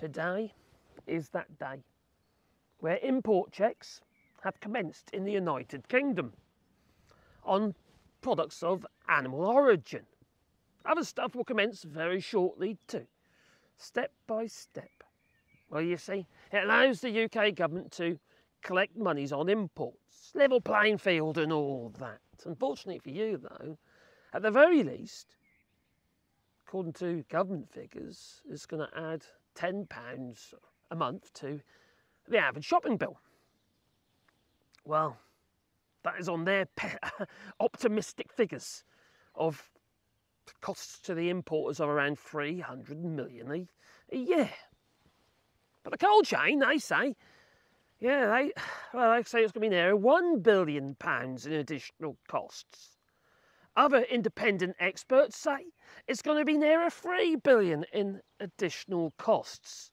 Today is that day where import checks have commenced in the United Kingdom on products of animal origin. Other stuff will commence very shortly too, step by step. Well, you see, it allows the UK government to collect monies on imports, level playing field and all that. Unfortunately for you though, at the very least, according to government figures, it's going to add £10 a month to the average shopping bill. Well, that is on their optimistic figures of costs to the importers of around 300 million a year. But the cold chain, they say, yeah, they say it's going to be near £1 billion in additional costs. Other independent experts say it's going to be nearer £3 billion in additional costs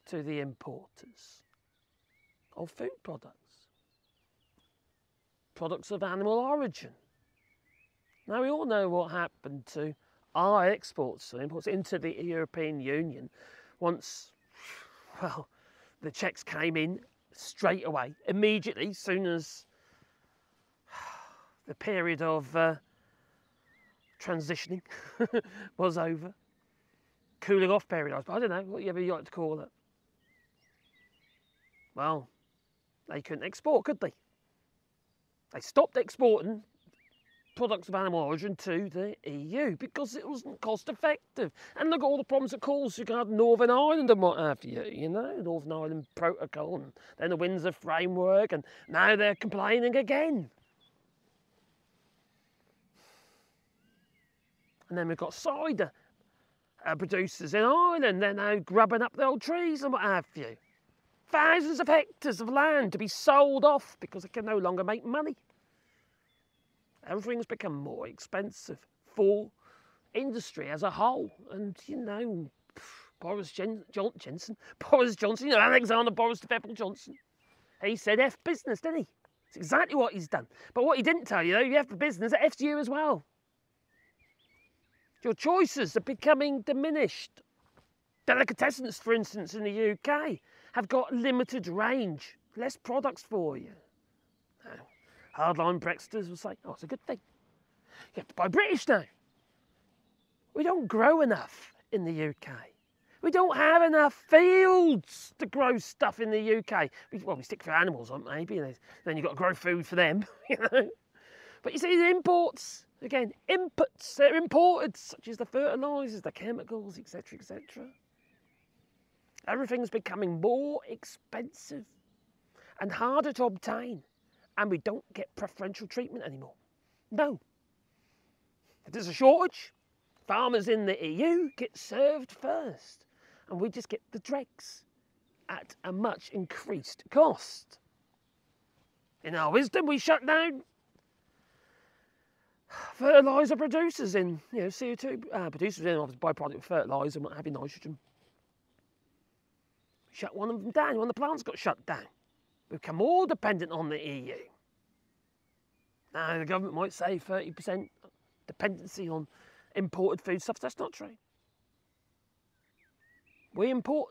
to the importers of food products, products of animal origin. Now, we all know what happened to our exports and imports into the European Union once, well, the checks came in straight away, immediately, as soon as the period of transitioning was over. Cooling off period, I don't know, whatever you like to call it. Well, they couldn't export, could they? They stopped exporting products of animal origin to the EU because it wasn't cost effective. And look at all the problems it caused. You got Northern Ireland and what have you, Northern Ireland Protocol, and then the Windsor Framework, and now they're complaining again. And then we've got cider producers in Ireland. They're now grubbing up the old trees and what have you. Thousands of hectares of land to be sold off because they can no longer make money. Everything's become more expensive for industry as a whole. And, Boris Johnson, Alexander Boris the Pebble Johnson, he said F business, didn't he? It's exactly what he's done. But what he didn't tell you, though, you have the business that F's you as well. Your choices are becoming diminished. Delicatessens, for instance, in the UK, have got limited range, less products for you. Now, hardline Brexiteers will say, oh, it's a good thing. You have to buy British now. We don't grow enough in the UK. We don't have enough fields to grow stuff in the UK. We stick for animals, maybe, and then you've got to grow food for them, But you see, the imports, again, inputs, they're imported, such as the fertilisers, the chemicals, etc., etc. Everything's becoming more expensive and harder to obtain, and we don't get preferential treatment anymore. No. If there's a shortage, farmers in the EU get served first, and we just get the dregs at a much increased cost. In our wisdom, we shut down fertiliser producers in, CO2 producers in, obviously, byproduct of fertiliser and what have you, nitrogen. Shut one of them down, one of the plants got shut down. We've become more dependent on the EU. Now, the government might say 30% dependency on imported foodstuffs. That's not true. We import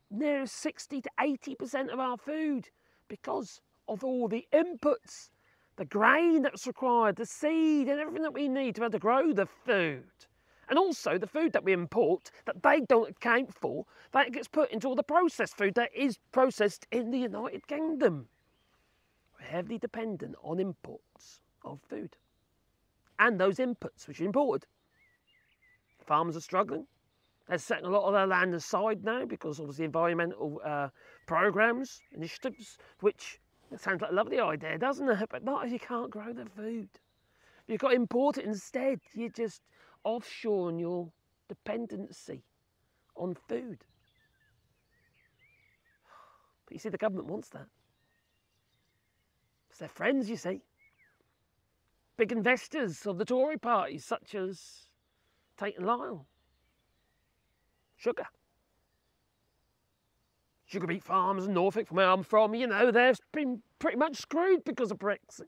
near 60 to 80% of our food because of all the inputs, the grain that's required, the seed and everything that we need to be able to grow the food. And also the food that we import that they don't account for, that gets put into all the processed food that is processed in the United Kingdom. We're heavily dependent on imports of food and those inputs which are imported. Farmers are struggling. They're setting a lot of their land aside now because of the environmental programmes, initiatives, which it sounds like a lovely idea, doesn't it? But not if you can't grow the food. If you've got to import it instead, you're just offshoring your dependency on food. But you see, the government wants that. It's their friends, you see. Big investors of the Tory party, such as Tate and Lyle. Sugar. Sugar beet farmers in Norfolk, from where I'm from, they've been pretty much screwed because of Brexit.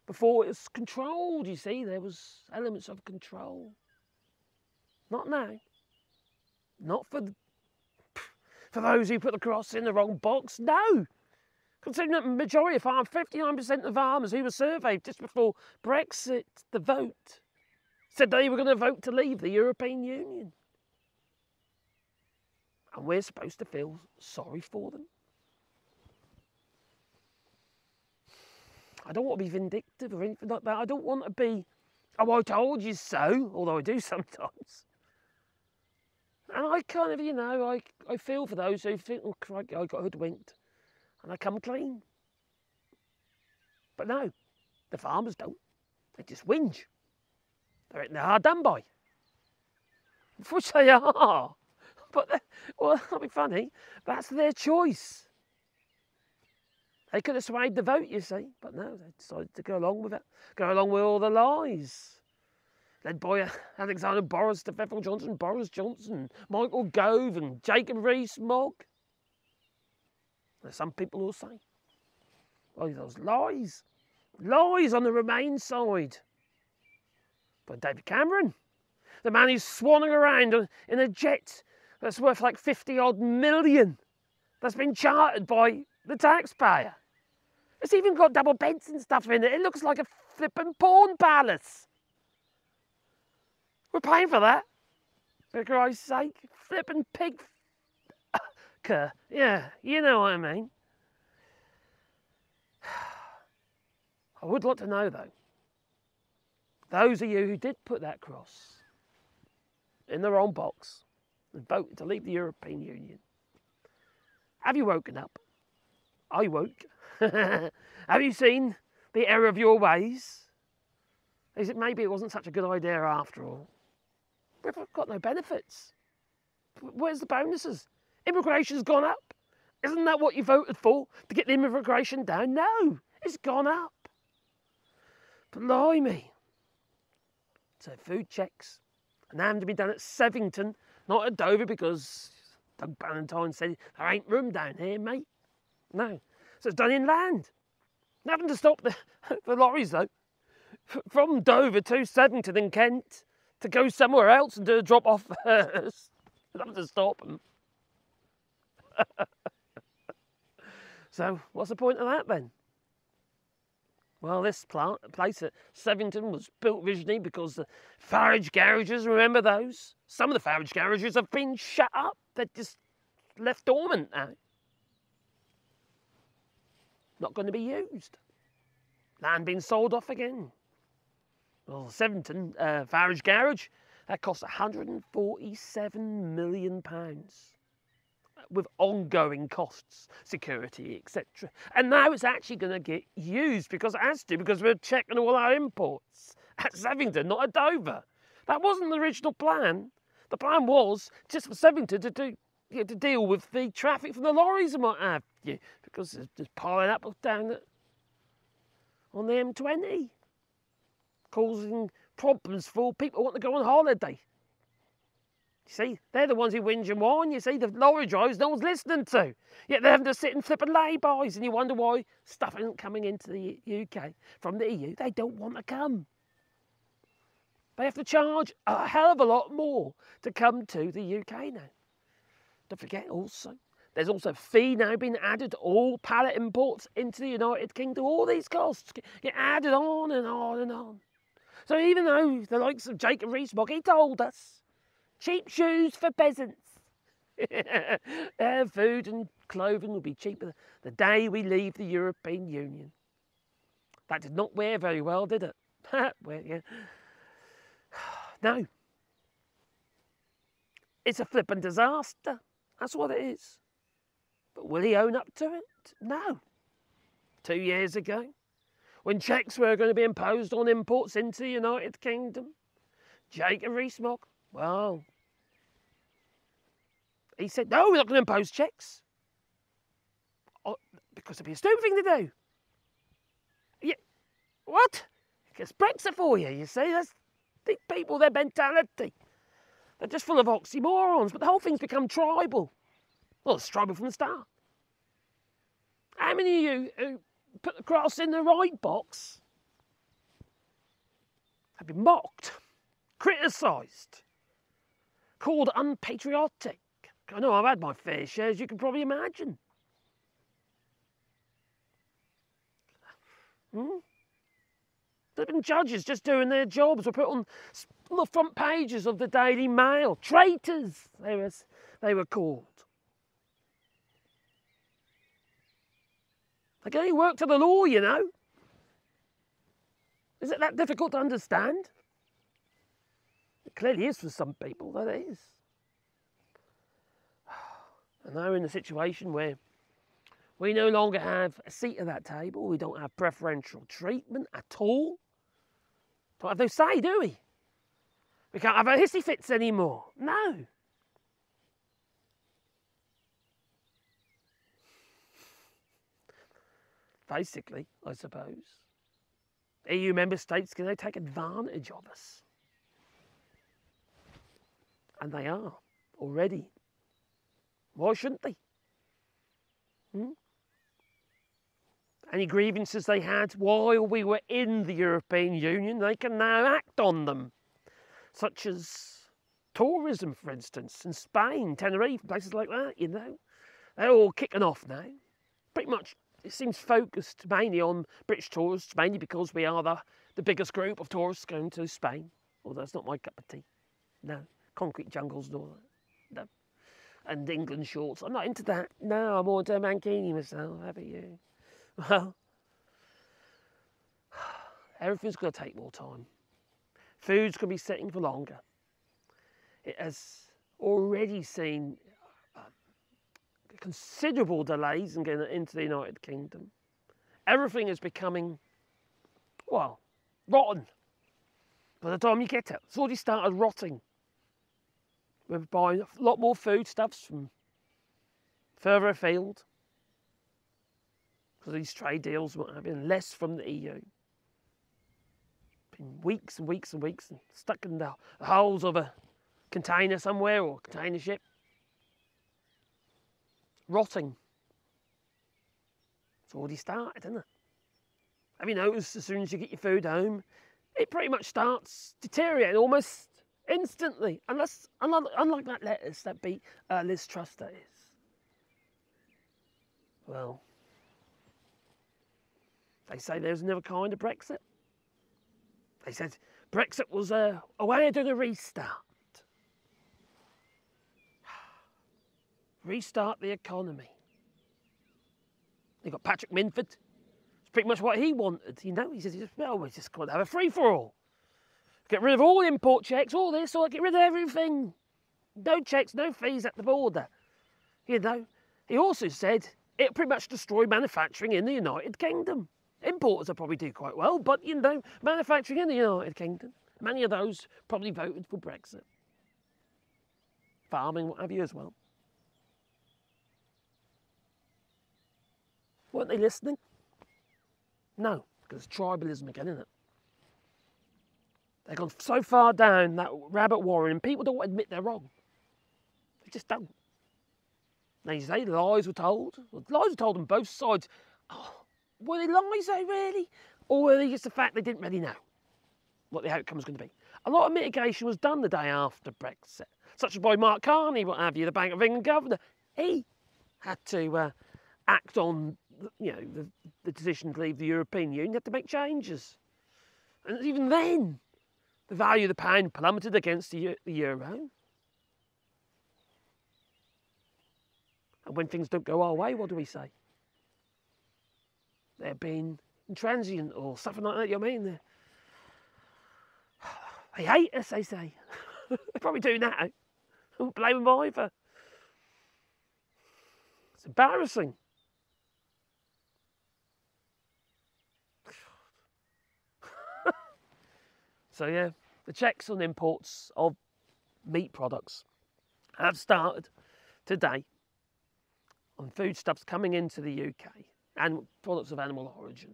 Before it was controlled, you see, there was elements of control. Not now. Not for those who put the cross in the wrong box, no. Considering that the majority of farmers, 59% of farmers who were surveyed just before Brexit, the vote, said they were going to vote to leave the European Union. And we're supposed to feel sorry for them. I don't want to be vindictive or anything like that. I don't want to be, oh, I told you so, although I do sometimes. And I kind of, you know, I feel for those who think, oh, crikey, I got hoodwinked and I come clean. But no, the farmers don't. They just whinge. They're hard done by. Which they are. But, well, that'll be funny. That's their choice. They could have swayed the vote, you see. But no, they decided to go along with it. Go along with all the lies. Led by Alexander Boris, Steffel Johnson, Boris Johnson, Michael Gove and Jacob Rees-Mogg. Some people will say, well, those lies. Lies on the Remain side. But David Cameron, the man who's swanning around in a jet that's worth like 50-odd million, that's been chartered by the taxpayer. It's even got double beds and stuff in it. It looks like a flippin' porn palace. We're paying for that, for Christ's sake. Flippin' pig. Yeah, you know what I mean. I would like to know, though, those of you who did put that cross in the wrong box and voted to leave the European Union, have you woken up? I woke. Have you seen the error of your ways? Is it maybe it wasn't such a good idea after all? We've got no benefits. Where's the bonuses? Immigration's gone up. Isn't that what you voted for? To get the immigration down? No, it's gone up. Blimey. So food checks. And they have to be done at Sevington, not at Dover, because Doug Ballantyne said there ain't room down here, mate. No. So it's done inland. Having to stop the lorries, though, from Dover to Sevington in Kent to go somewhere else and do a drop-off first. Having to stop them. So what's the point of that, then? Well, this place at Sevington was built originally because the Farage garages, remember those? Some of the Farage garages have been shut up. They're just left dormant now. Not going to be used. Land being sold off again. Well, Sevington Farage garage, that cost £147 million. With ongoing costs, security, etc. And now it's actually going to get used because it has to, because we're checking all our imports at Sevington, not at Dover. That wasn't the original plan. The plan was just for Sevington to deal with the traffic from the lorries and what have you, because it's just piling up down on the M20, causing problems for people who want to go on holiday. You see, they're the ones who whinge and whine. You see, the lorry drivers no one's listening to. Yet they're having to sit and flip and lay-bys, and you wonder why stuff isn't coming into the UK from the EU. They don't want to come. They have to charge a hell of a lot more to come to the UK now. Don't forget also, there's also a fee now being added to all pallet imports into the United Kingdom. All these costs get added on and on and on. So even though the likes of Jacob Rees-Mogg, he told us, cheap shoes for peasants. Food and clothing will be cheaper the day we leave the European Union. That did not wear very well, did it? Well, yeah. No. It's a flippin' disaster. That's what it is. But will he own up to it? No. 2 years ago, when checks were going to be imposed on imports into the United Kingdom, Jacob Rees-Mogg, well, he said, no, we're not going to impose checks. Oh, because it'd be a stupid thing to do. Yeah, what? It's Brexit for you, you see. That's the people, their mentality. They're just full of oxymorons, but the whole thing's become tribal. Well, it's tribal from the start. How many of you who put the cross in the right box have been mocked, criticised, called unpatriotic. I know I've had my fair share, as you can probably imagine. There've been judges just doing their jobs were put on the front pages of the Daily Mail. Traitors, they were called. They can only work to the law, you know. Is it that difficult to understand? It clearly is for some people, that is. And now we're in a situation where we no longer have a seat at that table. We don't have preferential treatment at all. Don't have no say, do we? We can't have our hissy fits anymore. No. Basically, I suppose, EU member states can now take advantage of us. And they are already. Why shouldn't they? Any grievances they had while we were in the European Union, they can now act on them. Such as tourism, for instance, in Spain, Tenerife, places like that, you know. They're all kicking off now. Pretty much, it seems focused mainly on British tourists, mainly because we are the biggest group of tourists going to Spain. Although that's not my cup of tea. No. Concrete jungles and all that. No. And England shorts. I'm not into that. No, I'm more into mankini myself. How about you? Well, everything's going to take more time. Food's going to be sitting for longer. It has already seen considerable delays in getting into the United Kingdom. Everything is becoming, well, rotten. By the time you get it, it's already started rotting. We're buying a lot more foodstuffs from further afield because of these trade deals, what have you, and less from the EU. Been weeks and weeks and weeks and stuck in the holes of a container somewhere or a container ship. Rotting. It's already started, isn't it? Have you noticed as soon as you get your food home, it pretty much starts deteriorating almost instantly, unlike that lettuce, that beet Liz Truss, that is. Well, they say there's another kind of Brexit. They said Brexit was a way of doing a restart. Restart the economy. They got Patrick Minford. It's pretty much what he wanted, you know. He says, well, we just got to have a free-for-all. Get rid of all import checks, all this, or get rid of everything. No checks, no fees at the border. You know, he also said it pretty much destroy manufacturing in the United Kingdom. Importers will probably do quite well, but, you know, manufacturing in the United Kingdom, many of those probably voted for Brexit. Farming, what have you as well. Weren't they listening? No, because it's tribalism again, isn't it? They've gone so far down that rabbit warren, and people don't admit they're wrong. They just don't. Now you say lies were told. Well, lies were told on both sides. Oh, were they lies though, really? Or were they just the fact they didn't really know what the outcome was going to be? A lot of mitigation was done the day after Brexit, such as by Mark Carney, what have you, the Bank of England governor. He had to act on, you know, the decision to leave the European Union. He had to make changes. And even then, the value of the pound plummeted against the euro. And when things don't go our way, what do we say? They're being intransient or something like that, you know what I mean? They hate us, they say. They're probably doing that. I don't blame them either. It's embarrassing. So yeah, the checks on imports of meat products have started today on foodstuffs coming into the UK and products of animal origin.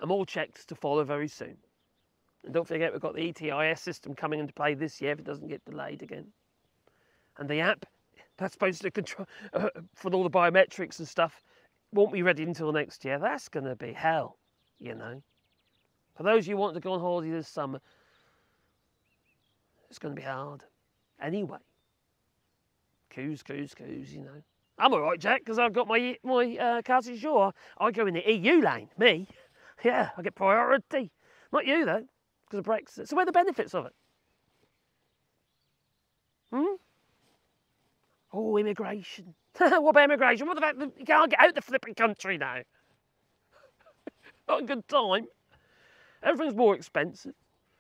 And more checks to follow very soon. And don't forget, we've got the ETIS system coming into play this year if it doesn't get delayed again. And the app that's supposed to control for all the biometrics and stuff won't be ready until next year. That's going to be hell, you know. For those of you who want to go on holiday this summer, it's going to be hard. anyway. Coos, you know. I'm all right, Jack, because I've got my cars ashore. I go in the EU lane, me. Yeah, I get priority. Not you, though, because of Brexit. So where are the benefits of it? Oh, immigration. What about immigration? What about you can't get out the flipping country now? Not a good time. Everything's more expensive.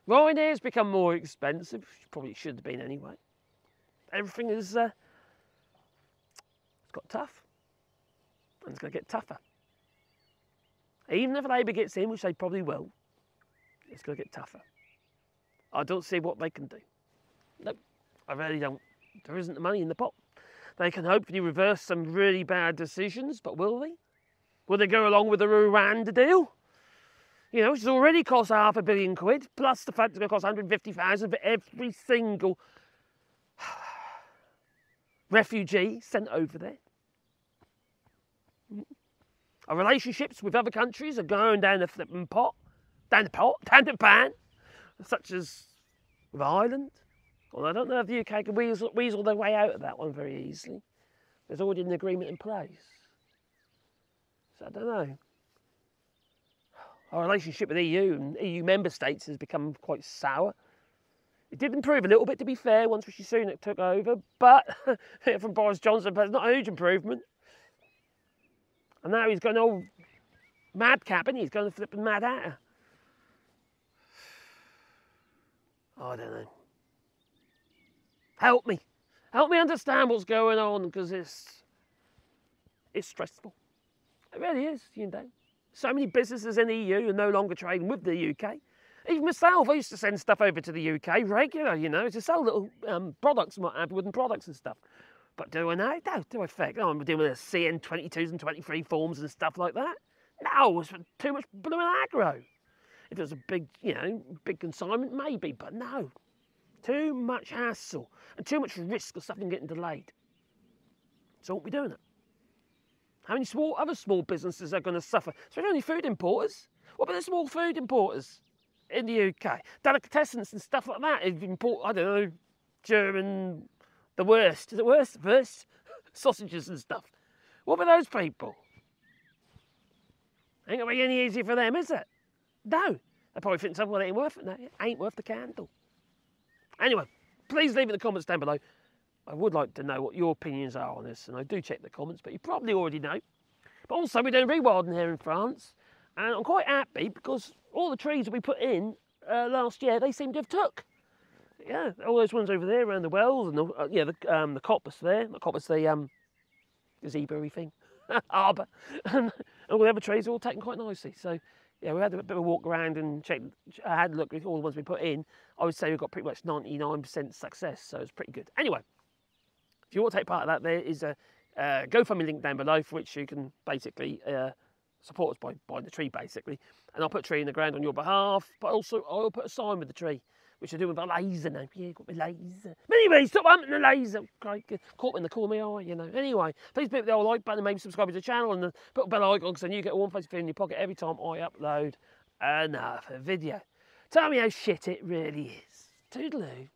Ryanair's become more expensive. Probably should have been anyway. Everything is it's got tough. And it's going to get tougher. Even if Labour gets in, which they probably will, it's going to get tougher. I don't see what they can do. No, I really don't. There isn't the money in the pot. They can hopefully reverse some really bad decisions, but will they? Will they go along with the Rwanda deal? You know, which has already cost £500 million, plus the fact it's going to cost 150,000 for every single refugee sent over there. Our relationships with other countries are going down the flipping pot, down the pan, such as with Ireland. Well, I don't know if the UK can weasel their way out of that one very easily. There's already an agreement in place. So I don't know. Our relationship with EU and EU member states has become quite sour. It did improve a little bit, to be fair, once Rishi Sunak took over, but from Boris Johnson, but it's not a huge improvement. And now he's got an old madcap, and he's going to flipping mad hatter. I don't know. Help me understand what's going on, because it's stressful. It really is, you know. So many businesses in the EU are no longer trading with the UK. Even myself, I used to send stuff over to the UK regular, you know, to sell little products and what have you, wooden products and stuff. But do I now? No, do I think? No, I'm dealing with CN 22s and 23 forms and stuff like that. No, it's too much blooming aggro. If it was a big, you know, big consignment, maybe, but no. Too much hassle and too much risk of something getting delayed. So won't be doing it. How many other small businesses are going to suffer? Especially only food importers. What about the small food importers in the UK? Delicatessens and stuff like that. Import, I don't know, German, the worst. Is it worst? Worst? Sausages and stuff. What about those people? Ain't going to be any easier for them, is it? No. They probably think something, well, it ain't worth it. No, it ain't worth the candle. Anyway, please leave in the comments down below. I would like to know what your opinions are on this, and I do check the comments, but you probably already know. But also, we're doing rewilding here in France, and I'm quite happy because all the trees that we put in last year, they seem to have took. Yeah, all those ones over there around the wells, and the coppice there, the coppice, the zebra-y thing, arbour, and all the other trees are all taken quite nicely. So, yeah, we had a bit of a walk around and checked. I had a look at all the ones we put in. I would say we've got pretty much 99% success, so it's pretty good. Anyway, if you want to take part of that, there is a GoFundMe link down below for which you can basically support us by buying the tree, basically. And I'll put a tree in the ground on your behalf, but also I'll put a sign with the tree, which I do with a laser now. Yeah, got my laser. But anyway, stop hunting the laser. Caught me in the corner of my eye, you know. Anyway, please hit the old like button and maybe subscribe to the channel and put a bell icon, because then you get a warm fuzzy feeling in your pocket every time I upload another video. Tell me how shit it really is. Toodaloo.